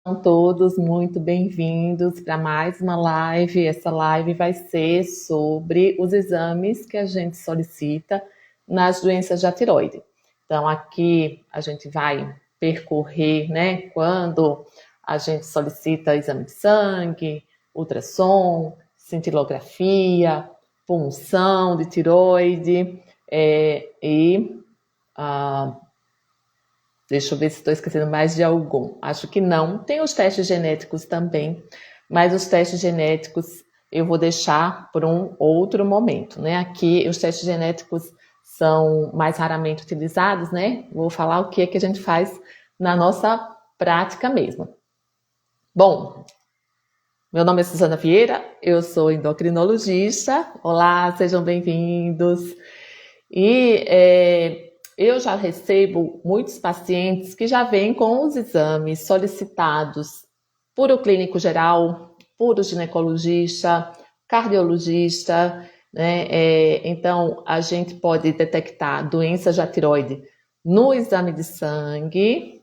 São todos muito bem-vindos para mais uma live. Essa live vai ser sobre os exames que a gente solicita nas doenças da tiroide. Então, aqui a gente vai percorrer, né, quando a gente solicita exame de sangue, ultrassom, cintilografia, punção de tiroide, e ah, deixa eu ver se estou esquecendo mais de algum. Acho que não. Tem os testes genéticos também, mas os testes genéticos eu vou deixar por um outro momento, né? Aqui os testes genéticos são mais raramente utilizados, né? Vou falar o que é que a gente faz na nossa prática mesmo. Bom, meu nome é Suzana Vieira, eu sou endocrinologista. Olá, sejam bem-vindos. Eu já recebo muitos pacientes que já vêm com os exames solicitados por o clínico geral, por o ginecologista, cardiologista, né? Então, a gente pode detectar doenças da tiroide no exame de sangue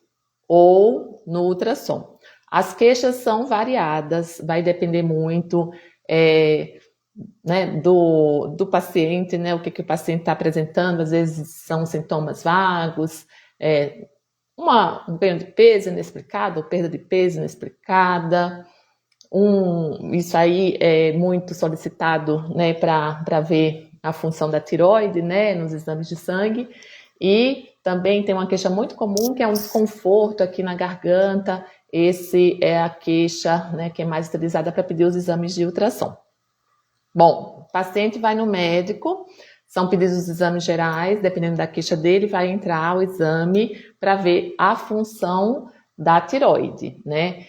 ou no ultrassom. As queixas são variadas, vai depender muito, né, do paciente, né, o que o paciente está apresentando. Às vezes são sintomas vagos, um ganho de peso inexplicado, perda de peso inexplicada. Isso aí é muito solicitado, né, para ver a função da tiroide, né, nos exames de sangue. E também tem uma queixa muito comum, que é um desconforto aqui na garganta. Esse é a queixa, né, que é mais utilizada para pedir os exames de ultrassom. Bom, o paciente vai no médico, são pedidos os exames gerais, dependendo da queixa dele, vai entrar o exame para ver a função da tiroide, né?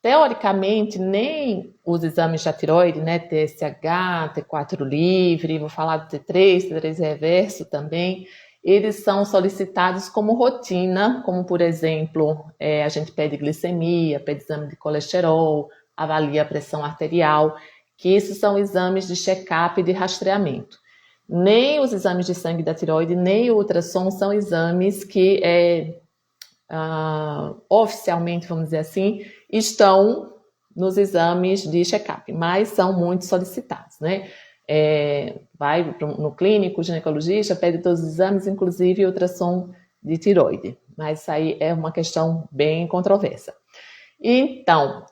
Teoricamente, nem os exames da tiroide, né, TSH, T4 livre, vou falar do T3, T3 reverso também, eles são solicitados como rotina, como por exemplo, a gente pede glicemia, pede exame de colesterol, avalia a pressão arterial, que isso são exames de check-up e de rastreamento. Nem os exames de sangue da tiroide, nem o ultrassom são exames que oficialmente, vamos dizer assim, estão nos exames de check-up, mas são muito solicitados, né? Vai no clínico, ginecologista, pede todos os exames, inclusive ultrassom de tiroide, mas isso aí é uma questão bem controversa. Então,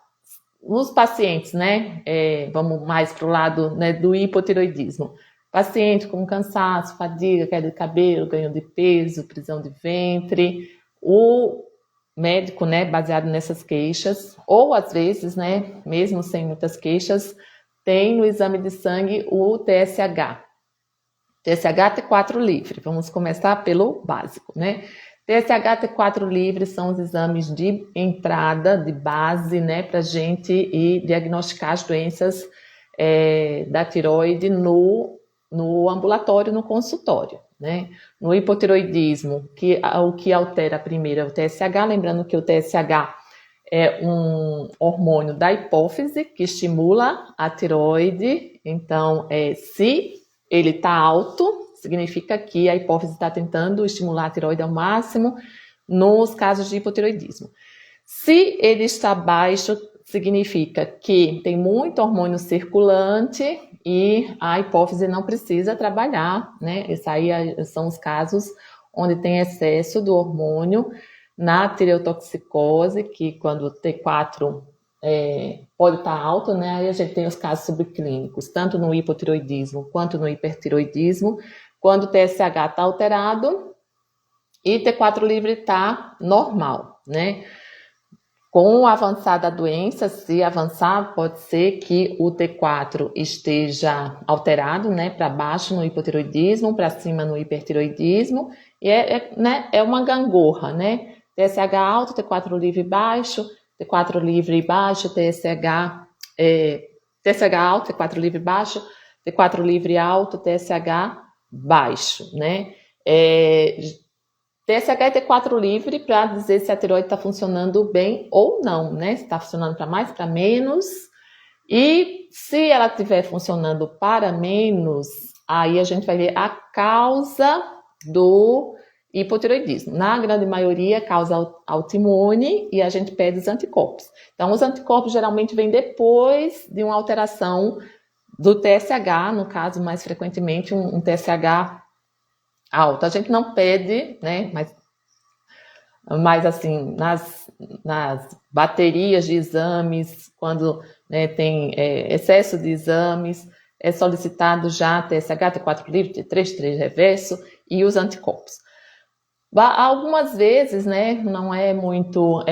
nos pacientes, né, vamos mais para o lado, né, do hipotiroidismo, paciente com cansaço, fadiga, queda de cabelo, ganho de peso, prisão de ventre, o médico, né, baseado nessas queixas, ou às vezes, né, mesmo sem muitas queixas, tem no exame de sangue o TSH. TSH T4 livre. Vamos começar pelo básico, né? TSH T4 livre são os exames de entrada, de base, né, para a gente ir diagnosticar as doenças da tiroide no ambulatório, no consultório, né? No hipotiroidismo, o que altera primeiro é o TSH, lembrando que o TSH é um hormônio da hipófise que estimula a tiroide. Então, se ele está alto, significa que a hipófise está tentando estimular a tiroide ao máximo nos casos de hipotiroidismo. Se ele está baixo, significa que tem muito hormônio circulante e a hipófise não precisa trabalhar, né? Esses aí são os casos onde tem excesso do hormônio na tireotoxicose, que quando o T4 pode estar alto, né? Aí a gente tem os casos subclínicos, tanto no hipotiroidismo quanto no hipertiroidismo, quando o TSH está alterado e T4 livre está normal, né? Com o avançar da doença, se avançar, pode ser que o T4 esteja alterado, né, para baixo no hipotiroidismo, para cima no hipertiroidismo, e né, é uma gangorra, né? TSH alto, T4 livre baixo, T4 livre baixo, TSH alto, T4 livre baixo, T4 livre alto, TSH baixo, né? TSH e T4 livre para dizer se a tiroide está funcionando bem ou não, né? Se está funcionando para mais, para menos. E se ela estiver funcionando para menos, aí a gente vai ver a causa do hipotireoidismo. Na grande maioria, causa autoimune e a gente pede os anticorpos. Então, os anticorpos geralmente vêm depois de uma alteração do TSH, no caso, mais frequentemente, um TSH alto. A gente não pede, né, mas assim, nas baterias de exames, quando né, tem excesso de exames, é solicitado já TSH, T4 livre, T3, T3 reverso e os anticorpos. Algumas vezes, né, não é muito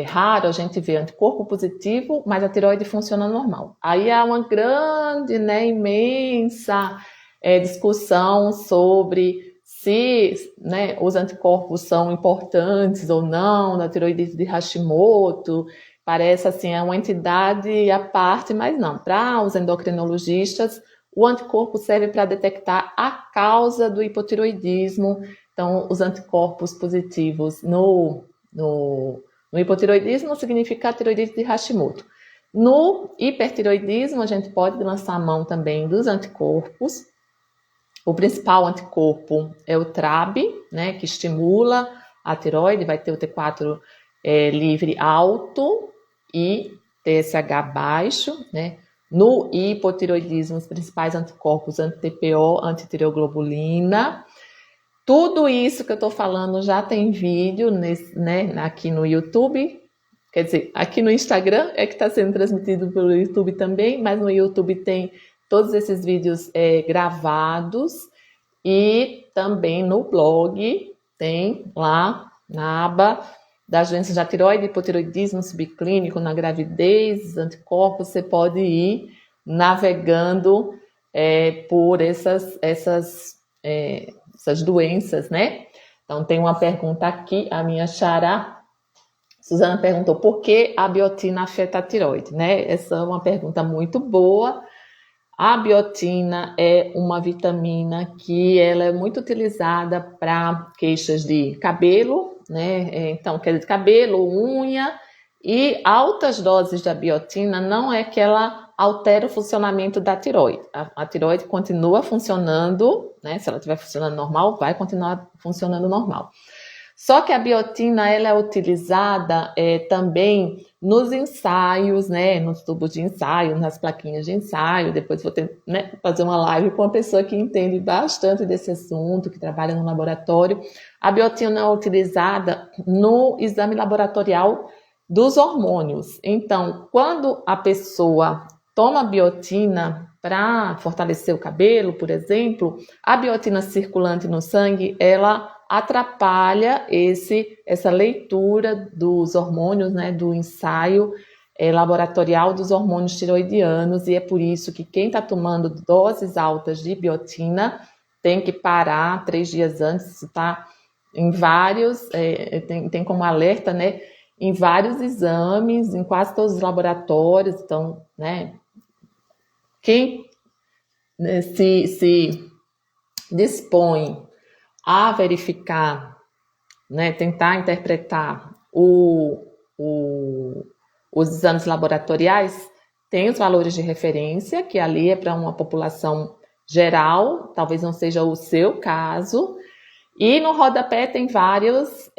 raro a gente ver anticorpo positivo, mas a tireoide funciona normal. Aí há uma grande, né, imensa discussão sobre se né, os anticorpos são importantes ou não na tireoidite de Hashimoto. Parece assim, é uma entidade à parte, mas não. Para os endocrinologistas, o anticorpo serve para detectar a causa do hipotireoidismo. Então, os anticorpos positivos no hipotireoidismo não significa a tireoidite de Hashimoto. No hipertireoidismo, a gente pode lançar a mão também dos anticorpos. O principal anticorpo é o TRAB, né, que estimula a tireoide, vai ter o T4 livre alto e TSH baixo, né. No hipotireoidismo, os principais anticorpos anti-TPO, antitireoglobulina. Tudo isso que eu estou falando já tem vídeo né, aqui no YouTube, quer dizer, aqui no Instagram é que está sendo transmitido pelo YouTube também, mas no YouTube tem todos esses vídeos gravados e também no blog tem lá na aba das doenças da tireoide, hipotireoidismo subclínico na gravidez, anticorpos, você pode ir navegando por essas doenças, né? Então tem uma pergunta aqui, a minha xará, Suzana perguntou por que a biotina afeta a tireoide, né? Essa é uma pergunta muito boa. A biotina é uma vitamina que ela é muito utilizada para queixas de cabelo, né? Então, quer dizer, cabelo, unha, e altas doses da biotina não é que ela altera o funcionamento da tireoide. A tireoide continua funcionando, né? Se ela estiver funcionando normal, vai continuar funcionando normal. Só que a biotina ela é utilizada também nos ensaios, né, nos tubos de ensaio, nas plaquinhas de ensaio. Depois vou fazer uma live com uma pessoa que entende bastante desse assunto, que trabalha no laboratório. A biotina é utilizada no exame laboratorial dos hormônios. Então, quando a pessoa toma biotina para fortalecer o cabelo, por exemplo, a biotina circulante no sangue, ela atrapalha essa leitura dos hormônios, né, do ensaio laboratorial dos hormônios tireoidianos, e é por isso que quem está tomando doses altas de biotina tem que parar 3 dias antes. Isso está em vários, tem como alerta, né, em vários exames, em quase todos os laboratórios. Então, né, quem se dispõe a verificar, né, tentar interpretar os exames laboratoriais, tem os valores de referência, que ali é para uma população geral, talvez não seja o seu caso, e no rodapé tem várias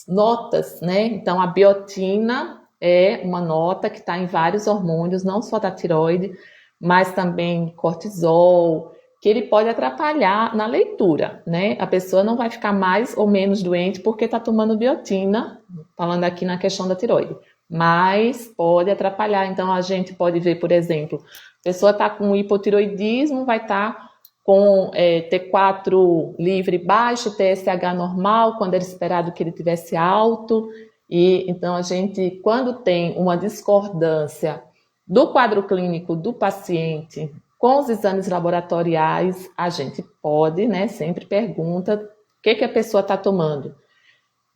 notas, né? Então, a biotina é uma nota que está em vários hormônios, não só da tireoide, mas também cortisol, que ele pode atrapalhar na leitura, né? A pessoa não vai ficar mais ou menos doente porque está tomando biotina, falando aqui na questão da tireoide, mas pode atrapalhar. Então, a gente pode ver, por exemplo, a pessoa está com hipotireoidismo, vai estar com T4 livre baixo, TSH normal, quando era esperado que ele tivesse alto. E então, a gente, quando tem uma discordância do quadro clínico do paciente com os exames laboratoriais, a gente pode, né, sempre pergunta o que a pessoa está tomando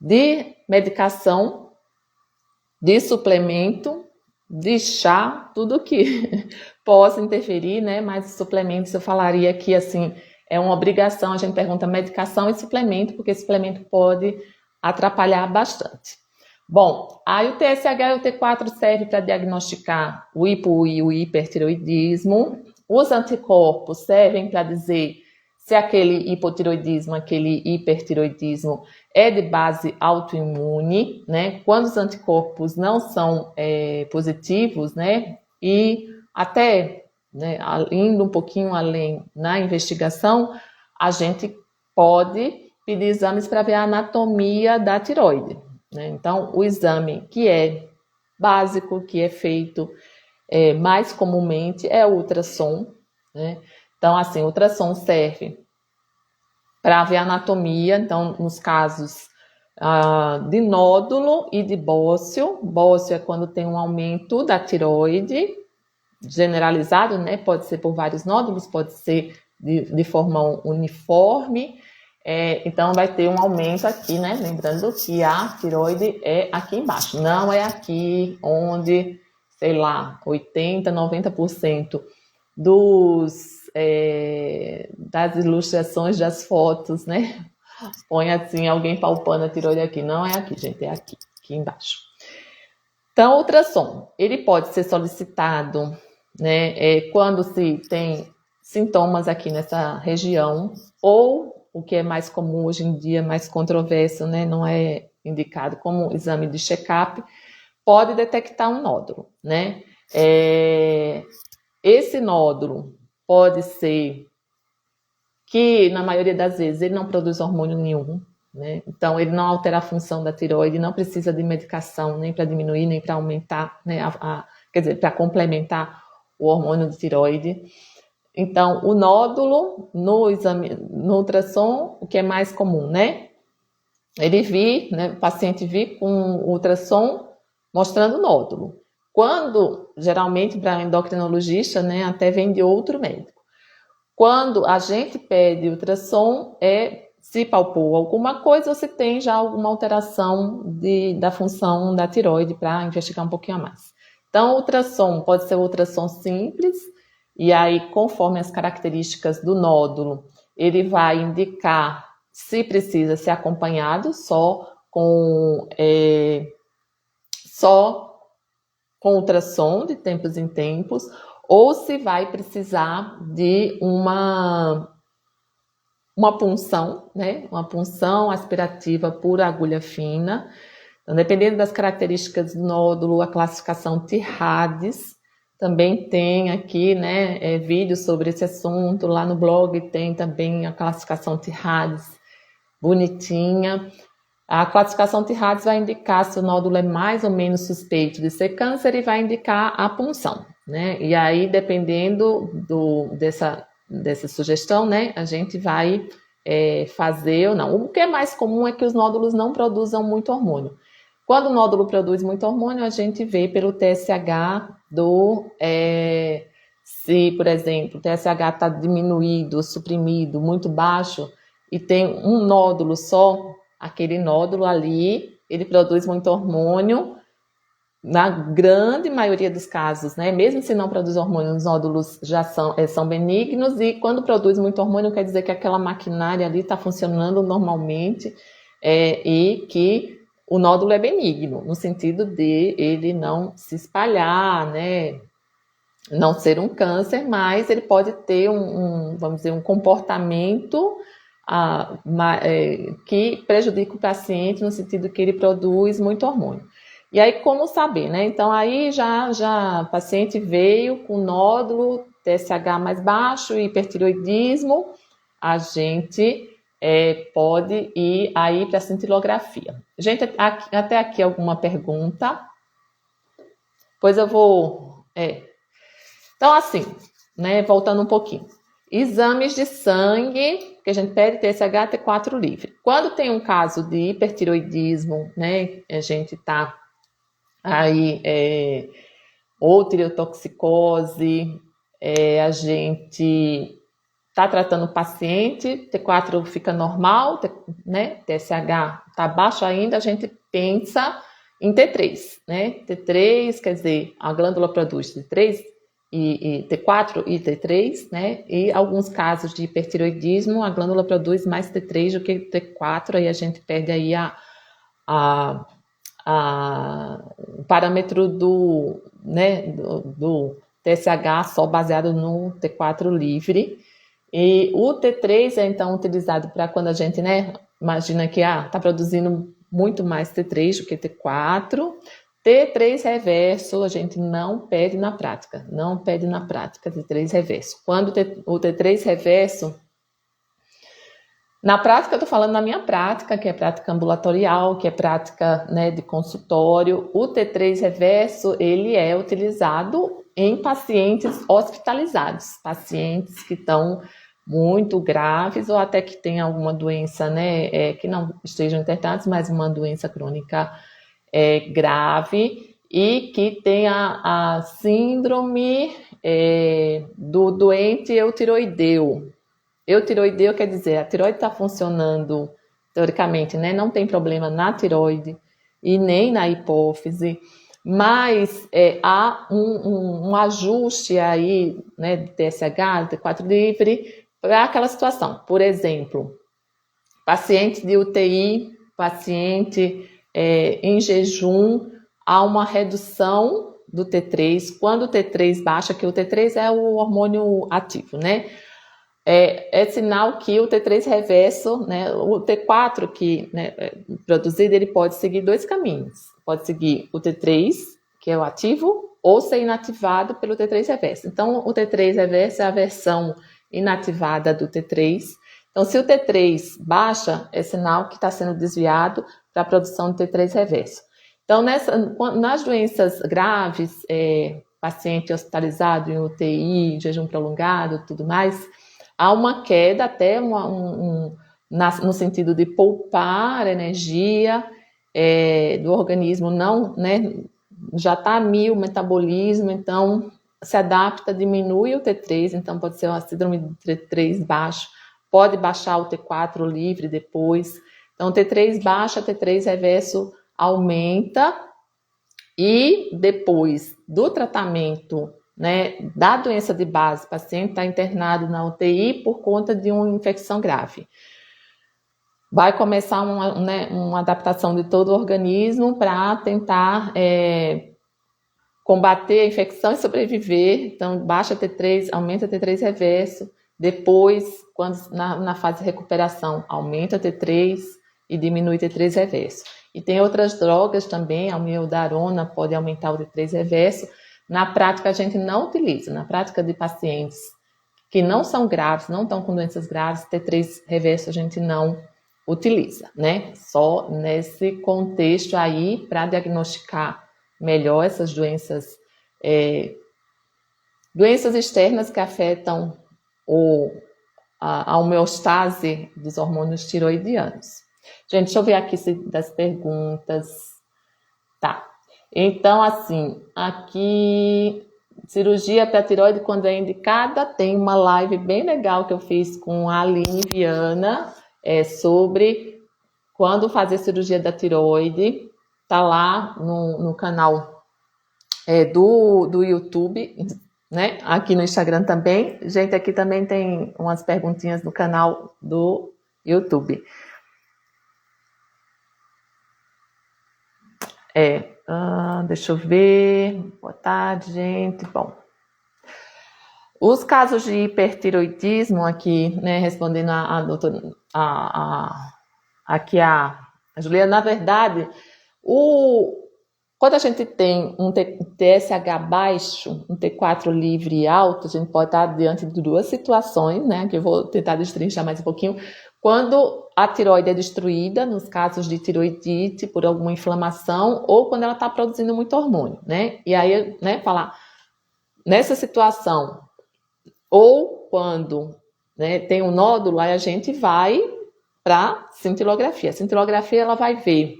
de medicação, de suplemento, de chá, tudo que possa interferir, né, mas suplementos eu falaria que, assim, é uma obrigação, a gente pergunta medicação e suplemento, porque suplemento pode atrapalhar bastante. Bom, aí o TSH e o T4 serve para diagnosticar o hipo e o hipertireoidismo. Os anticorpos servem para dizer se aquele hipotiroidismo, aquele hipertiroidismo é de base autoimune, né? Quando os anticorpos não são positivos, né? E até, né, indo um pouquinho além na investigação, a gente pode pedir exames para ver a anatomia da tireoide, né? Então, o exame que é básico, que é feito mais comumente, é o ultrassom, né? Então, assim, o ultrassom serve para ver a anatomia, então, nos casos de nódulo e de bócio. Bócio é quando tem um aumento da tireoide generalizado, né? Pode ser por vários nódulos, pode ser de forma uniforme. Então, vai ter um aumento aqui, né? Lembrando que a tireoide é aqui embaixo, não é aqui onde, sei lá, 80%, 90% das ilustrações das fotos, né? Põe assim, alguém palpando a tireoide aqui. Não é aqui, gente, é aqui embaixo. Então, o ultrassom, ele pode ser solicitado, né, quando se tem sintomas aqui nessa região, ou o que é mais comum hoje em dia, mais controverso, né, não é indicado como exame de check-up, pode detectar um nódulo, né? Esse nódulo pode ser que, na maioria das vezes, ele não produz hormônio nenhum, né? Então, ele não altera a função da tireoide, não precisa de medicação nem para diminuir, nem para aumentar, né? Quer dizer, para complementar o hormônio de tireoide. Então, o nódulo no exame, no ultrassom, o que é mais comum, né? O paciente vir com o ultrassom mostrando nódulo. Quando, geralmente, para endocrinologista, né, até vem de outro médico. Quando a gente pede ultrassom, se palpou alguma coisa ou se tem já alguma alteração da função da tireoide para investigar um pouquinho a mais. Então, o ultrassom pode ser um ultrassom simples, e aí, conforme as características do nódulo, ele vai indicar se precisa ser acompanhado só com ultrassom de tempos em tempos, ou se vai precisar de uma punção, né? Uma punção aspirativa por agulha fina. Então, dependendo das características do nódulo, a classificação TIRADS, também tem aqui, né, vídeos sobre esse assunto, lá no blog tem também a classificação TIRADS bonitinha. A classificação TIRADS vai indicar se o nódulo é mais ou menos suspeito de ser câncer e vai indicar a punção, né? E aí, dependendo dessa sugestão, né, a gente vai fazer ou não. O que é mais comum é que os nódulos não produzam muito hormônio. Quando o nódulo produz muito hormônio, a gente vê pelo TSH se, por exemplo, o TSH está diminuído, suprimido, muito baixo, e tem um nódulo só, aquele nódulo ali, ele produz muito hormônio, na grande maioria dos casos, né? Mesmo se não produz hormônio, os nódulos já são benignos, e quando produz muito hormônio, quer dizer que aquela maquinária ali está funcionando normalmente, e que o nódulo é benigno, no sentido de ele não se espalhar, né? Não ser um câncer, mas ele pode ter vamos dizer, um comportamento que prejudica o paciente no sentido que ele produz muito hormônio. E aí, como saber, né? Então, aí já o paciente veio com nódulo, TSH mais baixo, hipertiroidismo, a gente pode ir aí para a cintilografia. Gente, até aqui alguma pergunta? Pois eu vou... Então, assim, né, voltando um pouquinho. Exames de sangue, que a gente pede TSH, T4 livre. Quando tem um caso de hipertiroidismo, né, a gente tá aí, ou tireotoxicose, a gente tá tratando o paciente, T4 fica normal, né, TSH tá baixo ainda, a gente pensa em T3, né, T3, quer dizer, a glândula produz T3, e T4 e T3, né? E alguns casos de hipertiroidismo, a glândula produz mais T3 do que T4, aí a gente perde aí o parâmetro do TSH só baseado no T4 livre. E o T3 é então utilizado para quando a gente, né, imagina que está produzindo muito mais T3 do que T4. T3 reverso a gente não pede na prática, não pede na prática T3 reverso. Quando o T3 reverso, na prática, eu estou falando na minha prática, que é prática ambulatorial, que é prática, né, de consultório. O T3 reverso, ele é utilizado em pacientes hospitalizados, pacientes que estão muito graves ou até que têm alguma doença, né, que não estejam internados, mas uma doença crônica grave e que tem a síndrome do doente eutiroideu. Eutiroideu quer dizer, a tiroide está funcionando, teoricamente, né? Não tem problema na tiroide e nem na hipófise, mas há um ajuste aí, né, de TSH, T4 livre, para aquela situação. Por exemplo, paciente de UTI, paciente em jejum, há uma redução do T3. Quando o T3 baixa, que o T3 é o hormônio ativo, né? É sinal que o T3 reverso, né, o T4 que, né, produzido, ele pode seguir dois caminhos. Pode seguir o T3, que é o ativo, ou ser inativado pelo T3 reverso. Então, o T3 reverso é a versão inativada do T3. Então, se o T3 baixa, é sinal que está sendo desviado para a produção do T3 reverso. Então, nas doenças graves, paciente hospitalizado em UTI, jejum prolongado, tudo mais, há uma queda até no sentido de poupar energia do organismo, não, né, já está a 1000 o metabolismo, então se adapta, diminui o T3, então pode ser uma síndrome de T3 baixo, pode baixar o T4 livre depois, então T3 baixa, T3 reverso aumenta, e depois do tratamento, né, da doença de base, o paciente está internado na UTI por conta de uma infecção grave. Vai começar uma adaptação de todo o organismo para tentar combater a infecção e sobreviver. Então, baixa T3, aumenta T3 reverso. Depois, quando na fase de recuperação, aumenta T3 e diminui T3 reverso. E tem outras drogas também, a amiodarona pode aumentar o T3 reverso. Na prática, a gente não utiliza. Na prática de pacientes que não são graves, não estão com doenças graves, T3 reverso a gente não utiliza, né? Só nesse contexto aí, para diagnosticar melhor essas doenças, doenças externas que afetam a homeostase dos hormônios tiroidianos. Gente, deixa eu ver aqui das perguntas. Tá. Então, assim, aqui, cirurgia para tiroide quando é indicada, tem uma live bem legal que eu fiz com a Aline Viana, sobre quando fazer cirurgia da tiroide. Tá lá no canal do YouTube, né? Aqui no Instagram também. Gente, aqui também tem umas perguntinhas no canal do YouTube. Deixa eu ver. Boa tarde, gente. Bom, os casos de hipertiroidismo aqui, né, respondendo a doutora, aqui a Juliana, na verdade, quando a gente tem um TSH baixo, um T4 livre alto, a gente pode estar diante de duas situações, né, que eu vou tentar destrinchar mais um pouquinho. Quando a tiroide é destruída, nos casos de tiroidite, por alguma inflamação, ou quando ela está produzindo muito hormônio, né? E aí, né, falar, nessa situação, ou quando, né, tem um nódulo, aí a gente vai para cintilografia. A cintilografia, ela vai ver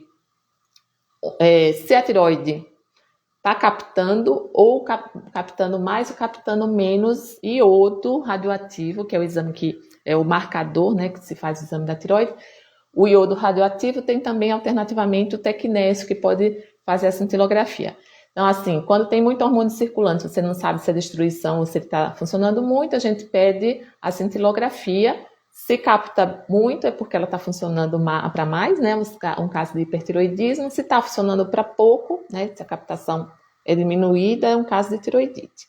se a tiroide está captando ou captando mais ou captando menos iodo radioativo, que é o exame que é o marcador, né, que se faz o exame da tiroide. O iodo radioativo tem também alternativamente o tecnésio, que pode fazer a cintilografia. Então, assim, quando tem muito hormônio circulante, você não sabe se é destruição ou se ele está funcionando muito, a gente pede a cintilografia. Se capta muito, é porque ela está funcionando para mais, né? Um caso de hipertiroidismo. Se está funcionando para pouco, né? Se a captação é diminuída, é um caso de tiroidite.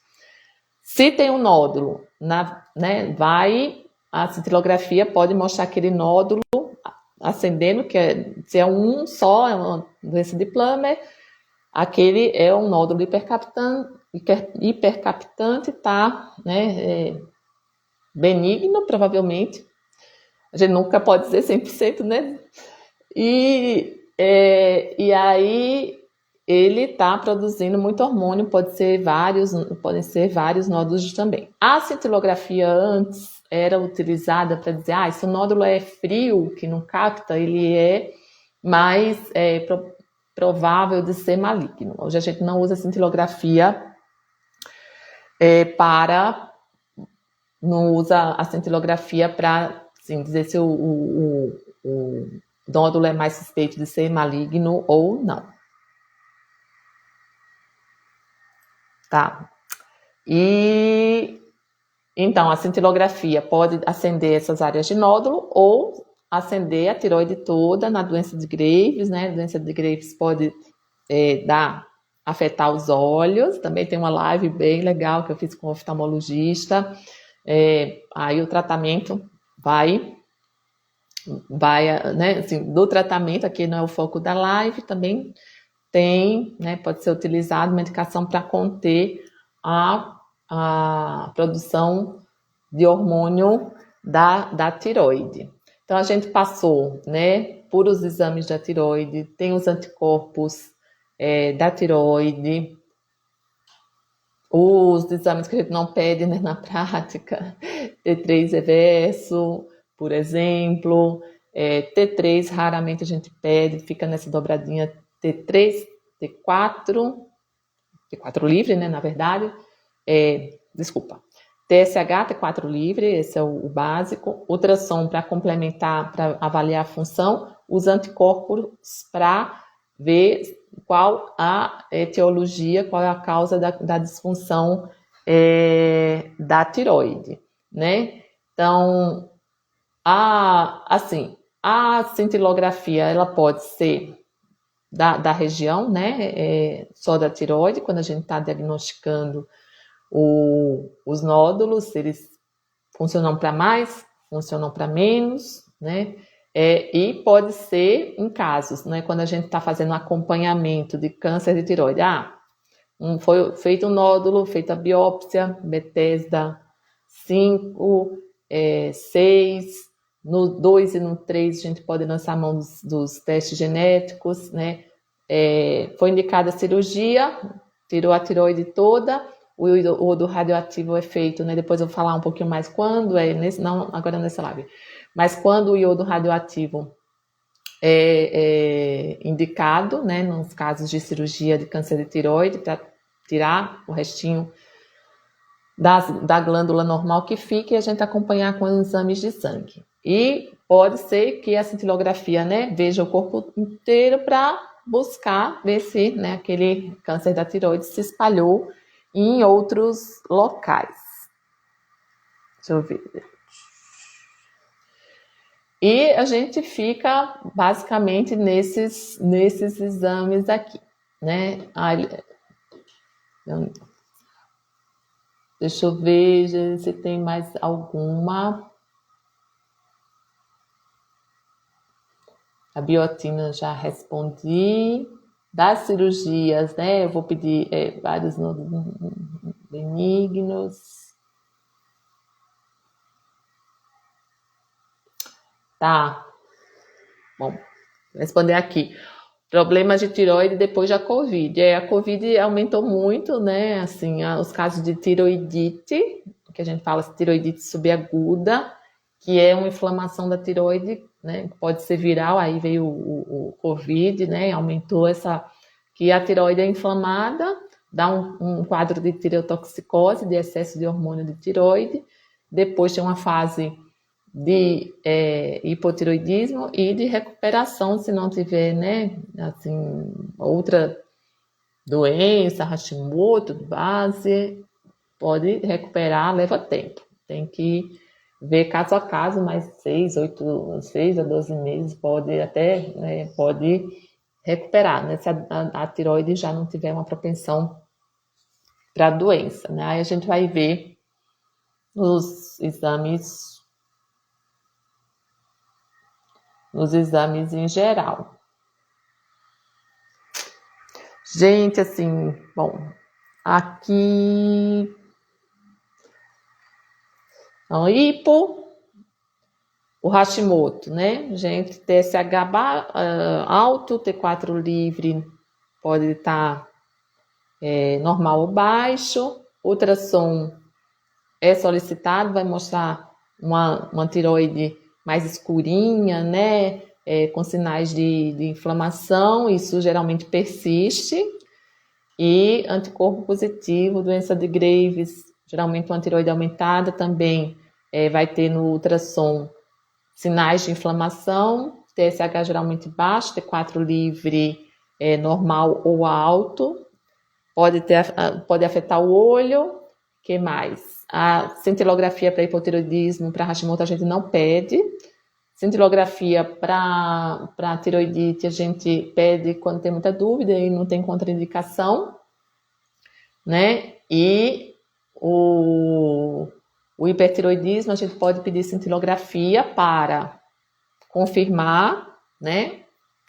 Se tem um nódulo, né? Vai a cintilografia pode mostrar aquele nódulo acendendo, se é um só, é uma doença de Plummer, aquele é um nódulo hipercaptante, tá, né, benigno, provavelmente. A gente nunca pode dizer 100%, né? E aí ele está produzindo muito hormônio, podem ser vários nódulos também. A cintilografia antes era utilizada para dizer, se o nódulo é frio, que não capta, ele é mais provável de ser maligno. Hoje a gente não usa cintilografia não usa a cintilografia para dizer se o nódulo é mais suspeito de ser maligno ou não. Tá? E então a cintilografia pode acender essas áreas de nódulo ou acender a tireoide toda na doença de Graves, né? A doença de Graves pode afetar os olhos. Também tem uma live bem legal que eu fiz com um oftalmologista. Aí o tratamento vai, né, assim, do tratamento, aqui não é o foco da live, também tem, né, pode ser utilizado medicação para conter a produção de hormônio da tireoide. Então a gente passou, né, por os exames da tireoide, tem os anticorpos da tireoide, os exames que a gente não pede, né, na prática, T3 reverso, por exemplo, T3 raramente a gente pede, fica nessa dobradinha T3, T4 livre, né, na verdade, TSH, T4 livre, esse é o básico, ultrassom para complementar, para avaliar a função, os anticorpos para ver qual a etiologia, qual é a causa da disfunção da tireoide, né? Então, a cintilografia, ela pode ser da região, né? Só da tireoide, quando a gente está diagnosticando os nódulos, eles funcionam para mais, funcionam para menos, né? E pode ser em casos, né? Quando a gente está fazendo um acompanhamento de câncer de tireoide. Foi feito um nódulo, feita a biópsia, Bethesda 5, 6, no 2 e no 3 a gente pode lançar a mão dos testes genéticos, né? Foi indicada a cirurgia, tirou a tireoide toda, o iodo radioativo é feito, né? Depois eu vou falar um pouquinho mais quando, não agora nessa live, mas quando o iodo radioativo é indicado, né? Nos casos de cirurgia de câncer de tireoide, para tirar o restinho da glândula normal que fica e a gente acompanhar com os exames de sangue. E pode ser que a cintilografia, né, veja o corpo inteiro para buscar ver se, né, aquele câncer da tireoide se espalhou em outros locais. Deixa eu ver. E a gente fica basicamente nesses exames aqui, né? Deixa eu ver se tem mais alguma. A biotina já respondi. Das cirurgias, né? Eu vou pedir vários nódulos benignos. Tá. Bom, vou responder aqui. Problemas de tireoide depois da Covid. A Covid aumentou muito, né? Assim, os casos de tireoidite, que a gente fala tireoidite subaguda, que é uma inflamação da tireoide, né? Pode ser viral, aí veio o Covid, né? Aumentou que a tireoide é inflamada, dá um quadro de tireotoxicose, de excesso de hormônio de tireoide. Depois tem uma fase de hipotireoidismo e de recuperação, se não tiver, né, assim, outra doença, Hashimoto, base, pode recuperar, leva tempo. Tem que ver caso a caso, mas 6 a 12 meses pode até, né, pode recuperar, né, se a tireoide já não tiver uma propensão para a doença, né, aí a gente vai ver os exames nos exames em geral. Gente, assim, bom, aqui, então, hipo, o Hashimoto, né? Gente, TSH alto, T4 livre pode estar normal ou baixo. Ultrassom é solicitado, vai mostrar uma tireoide mais escurinha, né? Com sinais de inflamação, isso geralmente persiste. E anticorpo positivo, doença de Graves, geralmente uma tireoide aumentada também vai ter no ultrassom sinais de inflamação, TSH geralmente baixo, T4 livre normal ou alto, pode afetar o olho. Que mais? A cintilografia para hipotireoidismo, para Hashimoto a gente não pede. Cintilografia para tireoidite a gente pede quando tem muita dúvida e não tem contraindicação, né? E o hipertireoidismo a gente pode pedir cintilografia para confirmar, né?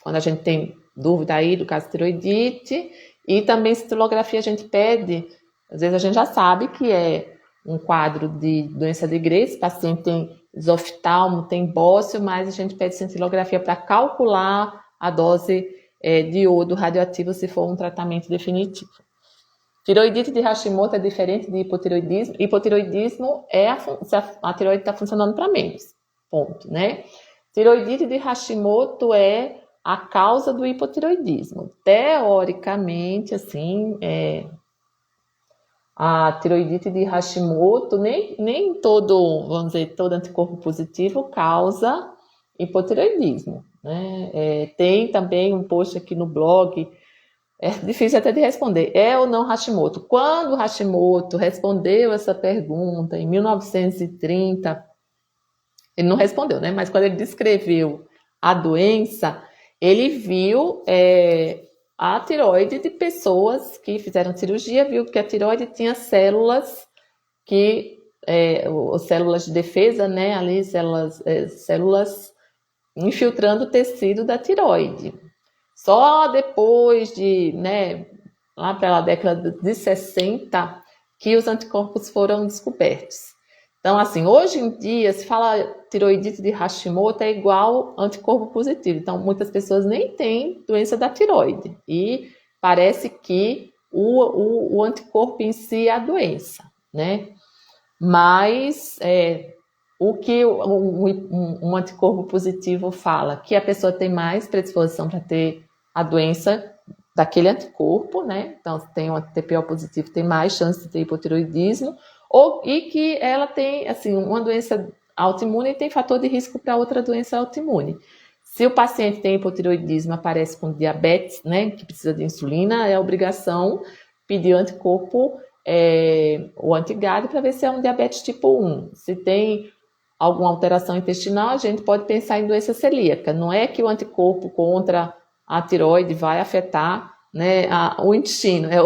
Quando a gente tem dúvida aí do caso de tireoidite. E também cintilografia a gente pede, às vezes a gente já sabe que é um quadro de doença de Graves, o paciente tem esoftalmo, tem bócio, mas a gente pede cintilografia para calcular a dose de iodo radioativo se for um tratamento definitivo. Tireoidite de Hashimoto é diferente de hipotireoidismo. Hipotireoidismo é se a tireoide está funcionando para menos, ponto, né? Tireoidite de Hashimoto é a causa do hipotireoidismo. Teoricamente, assim, a tireoidite de Hashimoto, nem todo, vamos dizer, todo anticorpo positivo causa hipotireoidismo, né? Tem também um post aqui no blog, é difícil até de responder, é ou não Hashimoto? Quando Hashimoto respondeu essa pergunta em 1930, ele não respondeu, né? Mas quando ele descreveu a doença, ele viu a tireoide de pessoas que fizeram cirurgia, viu que a tireoide tinha células células de defesa, né? Ali, células infiltrando o tecido da tireoide. Só depois de, né, lá pela década de 60, que os anticorpos foram descobertos. Então, assim, hoje em dia, se fala tireoidite de Hashimoto, é igual anticorpo positivo. Então, muitas pessoas nem têm doença da tireoide. E parece que o anticorpo em si é a doença, né? Mas o que um anticorpo positivo fala? Que a pessoa tem mais predisposição para ter a doença daquele anticorpo, né? Então, se tem um TPO positivo, tem mais chance de ter hipotireoidismo, e que ela tem, assim, uma doença autoimune e tem fator de risco para outra doença autoimune. Se o paciente tem hipotireoidismo, aparece com diabetes, né, que precisa de insulina, é obrigação pedir o anticorpo, o anti-GAD, para ver se é um diabetes tipo 1. Se tem alguma alteração intestinal, a gente pode pensar em doença celíaca. Não é que o anticorpo contra a tireoide vai afetar, né, o intestino, é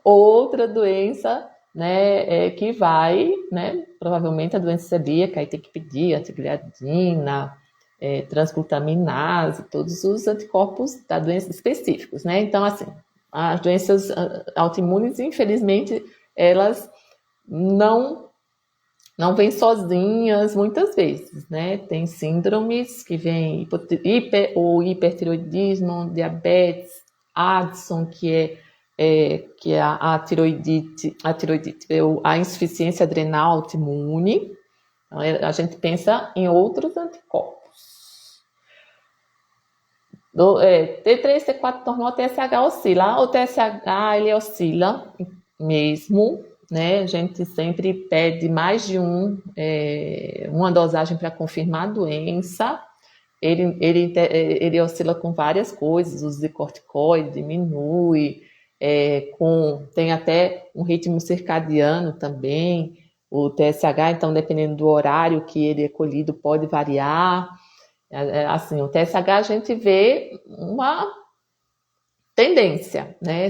outra doença, né, que vai, né, provavelmente a doença celíaca, aí tem que pedir antigliadina, transglutaminase, todos os anticorpos da doença específicos, né? Então, assim, as doenças autoimunes, infelizmente, elas não vêm sozinhas muitas vezes, né? Tem síndromes que vêm o hipertireoidismo, diabetes, Addison, que é a tireoidite, a insuficiência adrenal autoimune. Então, a gente pensa em outros anticorpos. T3, T4 normal, TSH oscila. O TSH, ele oscila mesmo, né? A gente sempre pede mais de uma dosagem para confirmar a doença. Ele oscila com várias coisas, o uso de corticoide diminui, tem até um ritmo circadiano também, o TSH, então dependendo do horário que ele é colhido pode variar. Assim, o TSH a gente vê uma tendência, né?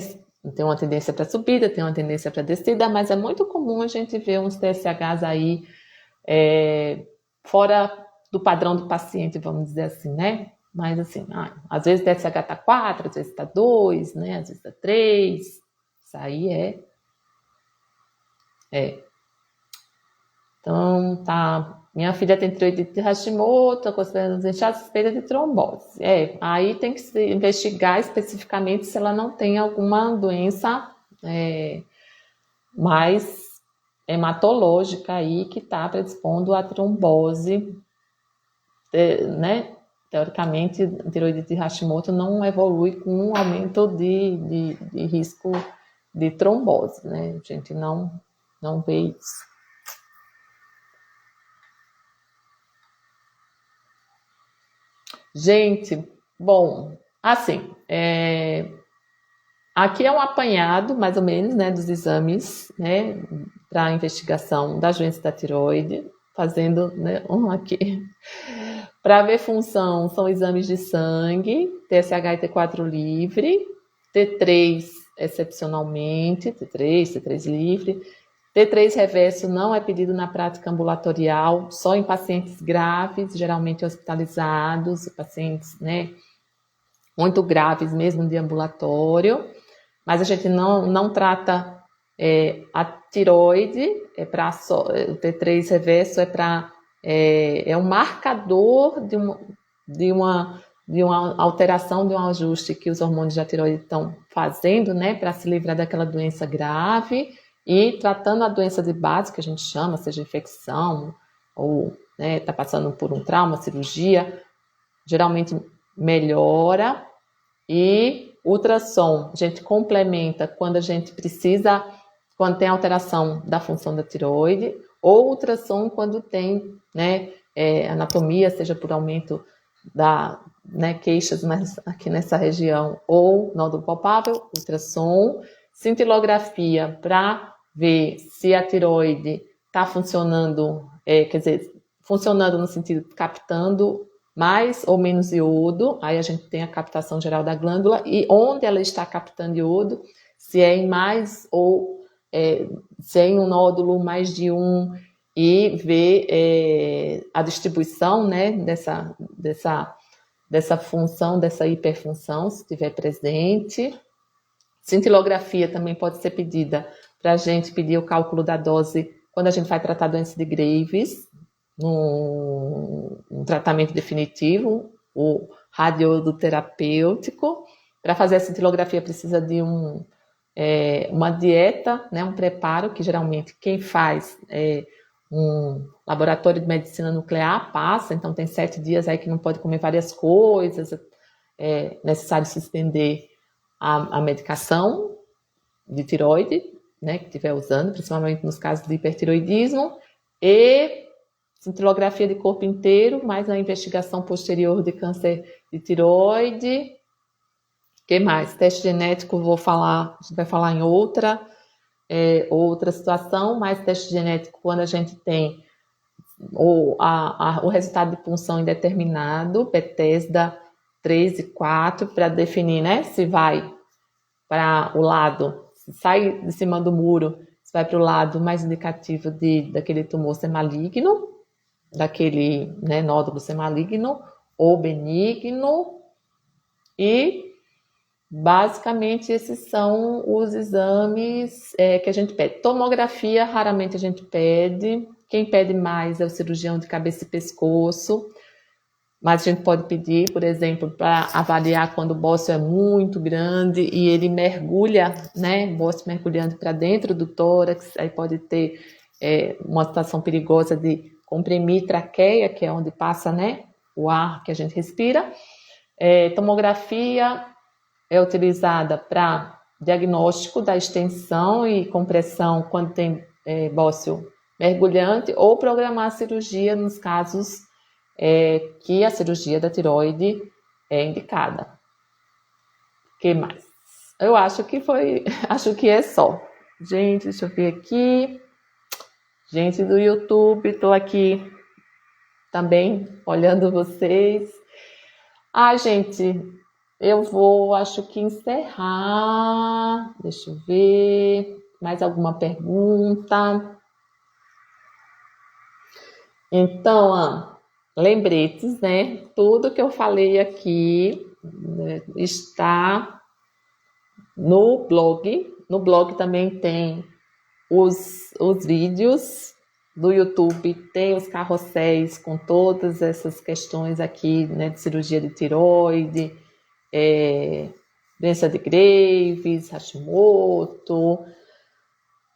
Tem uma tendência para subida, tem uma tendência para descida, mas é muito comum a gente ver uns TSHs aí fora do padrão do paciente, vamos dizer assim, né? Mas assim, às vezes TSH tá 4, às vezes tá 2, né? Às vezes tá 3. Isso aí é. Então, tá. Minha filha tem tiroidite de Hashimoto, considerando deixar suspeita de trombose. Aí tem que se investigar especificamente se ela não tem alguma doença mais hematológica aí que está predispondo à trombose, né? Teoricamente, a tiroidite de Hashimoto não evolui com um aumento de risco de trombose, né? A gente não vê isso. Gente, bom, assim, aqui é um apanhado, mais ou menos, né, dos exames, né, para a investigação das doenças da tiroide, fazendo, né, um aqui. Para ver função, são exames de sangue, TSH e T4 livre, T3 excepcionalmente, T3 livre. T3 reverso não é pedido na prática ambulatorial, só em pacientes graves, geralmente hospitalizados, pacientes, né, muito graves mesmo de ambulatório, mas a gente não trata a tiroide, o T3 reverso é um marcador de uma alteração, de um ajuste que os hormônios da tiroide estão fazendo, né, para se livrar daquela doença grave e tratando a doença de base, que a gente chama, seja infecção ou tá passando por um trauma, cirurgia, geralmente melhora. E ultrassom, a gente complementa quando a gente precisa, quando tem alteração da função da tiroide, ou ultrassom quando tem, né, anatomia, seja por aumento da, né, queixas aqui nessa região, ou nódulo palpável, ultrassom, cintilografia para ver se a tiroide está funcionando, quer dizer, funcionando no sentido de captando mais ou menos iodo, aí a gente tem a captação geral da glândula e onde ela está captando iodo, se é em mais ou se é em um nódulo mais de um, e ver a distribuição, né, dessa função, dessa hiperfunção, se estiver presente. Cintilografia também pode ser pedida para a gente pedir o cálculo da dose quando a gente vai tratar doença de Graves, um tratamento definitivo, o radioterapêutico. Para fazer a cintilografia precisa de uma dieta, né, um preparo que geralmente quem faz um laboratório de medicina nuclear passa, então tem 7 dias aí que não pode comer várias coisas, é necessário suspender a medicação de tiroide, né, que estiver usando, principalmente nos casos de hipertiroidismo, e cintilografia de corpo inteiro, mais na investigação posterior de câncer de tiroide. O que mais? Teste genético, a gente vai falar em outra situação, mas teste genético quando a gente tem o resultado de punção indeterminado, Bethesda 3 e 4, para definir, né, se vai para o lado, se sai de cima do muro, se vai para o lado mais indicativo daquele tumor ser maligno, daquele, né, nódulo ser maligno ou benigno. E basicamente esses são os exames que a gente pede. Tomografia raramente a gente pede, quem pede mais é o cirurgião de cabeça e pescoço, mas a gente pode pedir, por exemplo, para avaliar quando o bócio é muito grande e ele mergulha, né, bócio mergulhando para dentro do tórax, aí pode ter uma situação perigosa de comprimir traqueia, que é onde passa, né, o ar que a gente respira. Tomografia é utilizada para diagnóstico da extensão e compressão quando tem bócio mergulhante, ou programar a cirurgia nos casos que a cirurgia da tiroide é indicada. O que mais? Eu acho que é só. Gente, deixa eu ver aqui. Gente do YouTube, estou aqui também olhando vocês. Gente, eu vou, acho que encerrar. Deixa eu ver. Mais alguma pergunta? Então, lembretes, né? Tudo que eu falei aqui, né, está no blog. No blog também tem os vídeos do YouTube, tem os carrosséis com todas essas questões aqui, né, de cirurgia de tireoide, doença de Graves, Hashimoto.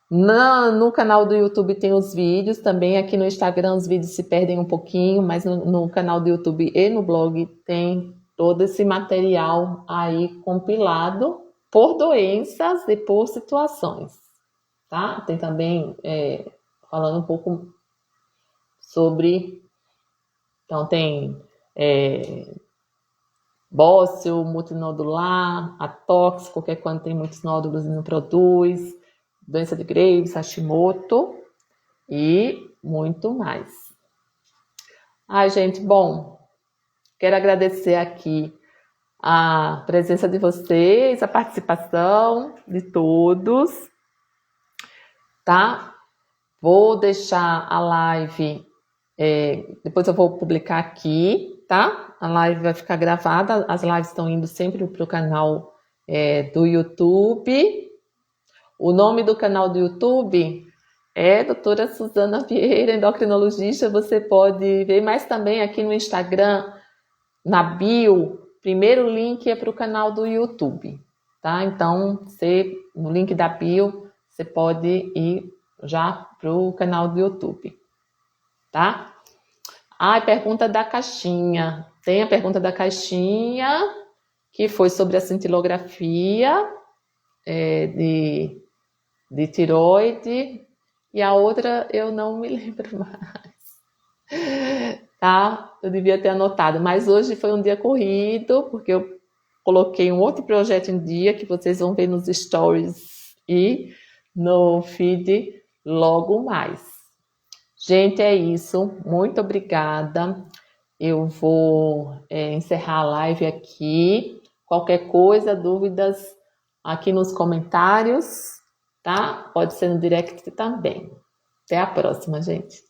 No canal do YouTube tem os vídeos também. Aqui no Instagram os vídeos se perdem um pouquinho, mas no canal do YouTube e no blog tem todo esse material aí compilado por doenças e por situações, tá? Tem também falando um pouco sobre... Então tem bócio, multinodular, atóxico, que é quando tem muitos nódulos e não produz, doença de Graves, Hashimoto e muito mais. Ai, gente, bom, quero agradecer aqui a presença de vocês, a participação de todos, tá? Vou deixar a live, depois eu vou publicar aqui, tá? A live vai ficar gravada, as lives estão indo sempre para o canal do YouTube. O nome do canal do YouTube é doutora Suzana Vieira, endocrinologista. Você pode ver, mas também aqui no Instagram, na bio, primeiro link é para o canal do YouTube, tá? Então, no link da bio, você pode ir já para o canal do YouTube, tá? Pergunta da caixinha. Tem a pergunta da caixinha, que foi sobre a cintilografia de tireoide, e a outra eu não me lembro mais, tá? Eu devia ter anotado, mas hoje foi um dia corrido, porque eu coloquei um outro projeto em dia, que vocês vão ver nos stories e no feed logo mais. Gente, é isso, muito obrigada. Eu vou encerrar a live aqui. Qualquer coisa, dúvidas, aqui nos comentários, tá? Pode ser no direct também. Até a próxima, gente.